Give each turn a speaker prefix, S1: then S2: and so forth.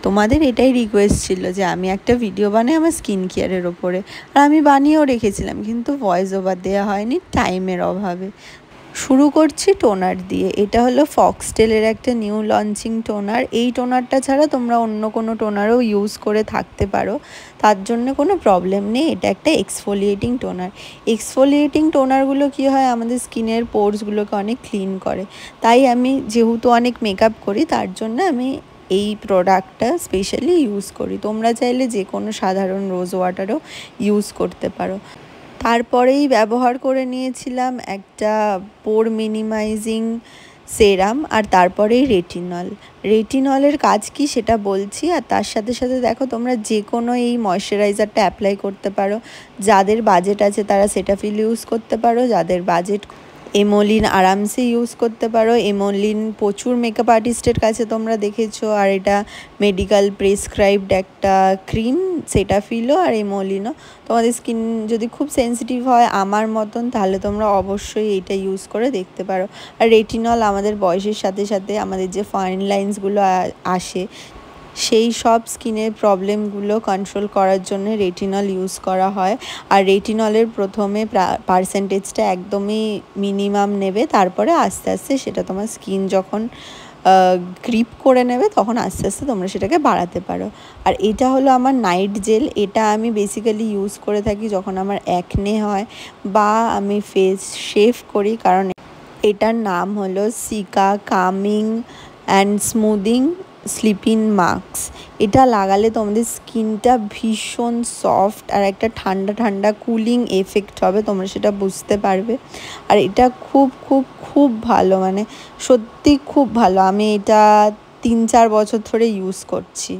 S1: তোমাদের এটাই রিকোয়েস্ট ছিল যে আমি একটা ভিডিও বানাই আমার স্কিন কেয়ারের ওপরে, আর আমি বানিয়েও রেখেছিলাম, কিন্তু ভয়েস ওভার দেওয়া হয়নি টাইমের অভাবে। শুরু করছি টোনার দিয়ে। এটা হলো ফক্সটেলের একটা নিউ লঞ্চিং টোনার। এই টোনারটা ছাড়া তোমরা অন্য কোনো টোনারও ইউজ করে থাকতে পারো, তার জন্য কোনো প্রবলেম নেই। এটা একটা এক্সফোলিয়েটিং টোনার। এক্সফোলিয়েটিং টোনারগুলো কী হয়, আমাদের স্কিনের পোরসগুলোকে অনেক ক্লিন করে। তাই আমি যেহেতু অনেক মেকআপ করি, তার জন্য আমি এই প্রোডাক্টটা স্পেশালি ইউজ করি। তোমরা চাইলে যে কোনো সাধারণ রোজ ওয়াটারও ইউজ করতে পারো। তারপরেই ব্যবহার করে নিয়েছিলাম একটা পোর মিনিমাইজিং সেরাম, আর তারপরেই রেটিনলের কাজ কি সেটা বলছি। আর তার সাথে সাথে দেখো, তোমরা যে কোনো এই ময়শ্চারাইজারটা অ্যাপ্লাই করতে পারো। যাদের বাজেট আছে তারা সেটাফিল ইউজ করতে পারো, যাদের বাজেট এমোলিন আরামসে ইউজ করতে পারো। এমোলিন প্রচুর মেকআপ আর্টিস্টের কাছে তোমরা দেখেছো, আর এটা মেডিকেল প্রেসক্রাইবড একটা ক্রিম। সেটাফিলও আর এমোলিনও। তোমাদের স্কিন যদি খুব সেন্সিটিভ হয় আমার মতন, তাহলে তোমরা অবশ্যই এইটা ইউজ করে দেখতে পারো। আর রেটিনল আমাদের বয়সের সাথে সাথে আমাদের যে ফাইন লাইন্সগুলো আসে, সেই সব স্কিনের প্রবলেমগুলো কন্ট্রোল করার জন্য রেটিনল ইউজ করা হয়। আর রেটিনলের প্রথমে পার্সেন্টেজটা একদমই মিনিমাম নেবে, তারপরে আস্তে আস্তে সেটা তোমার স্কিন যখন গ্রিপ করে নেবে, তখন আস্তে আস্তে তোমরা সেটাকে বাড়াতে পারো। আর এটা হলো আমার নাইট জেল। এটা আমি বেসিক্যালি ইউজ করে থাকি যখন আমার অ্যাকনে হয় বা আমি ফেস শেভ করি, কারণ এটার নাম হলো seeker coming and smoothing sleeping mask. এটা লাগালে তোমাদের স্কিনটা ভীষণ সফট আর একটা ঠান্ডা ঠান্ডা কুলিং এফেক্ট হবে, তোমরা সেটা বুঝতে পারবে। আর এটা খুব খুব খুব ভালো, মানে সত্যি খুব ভালো। আমি এটা 3-4 বছর ধরে ইউজ করছি।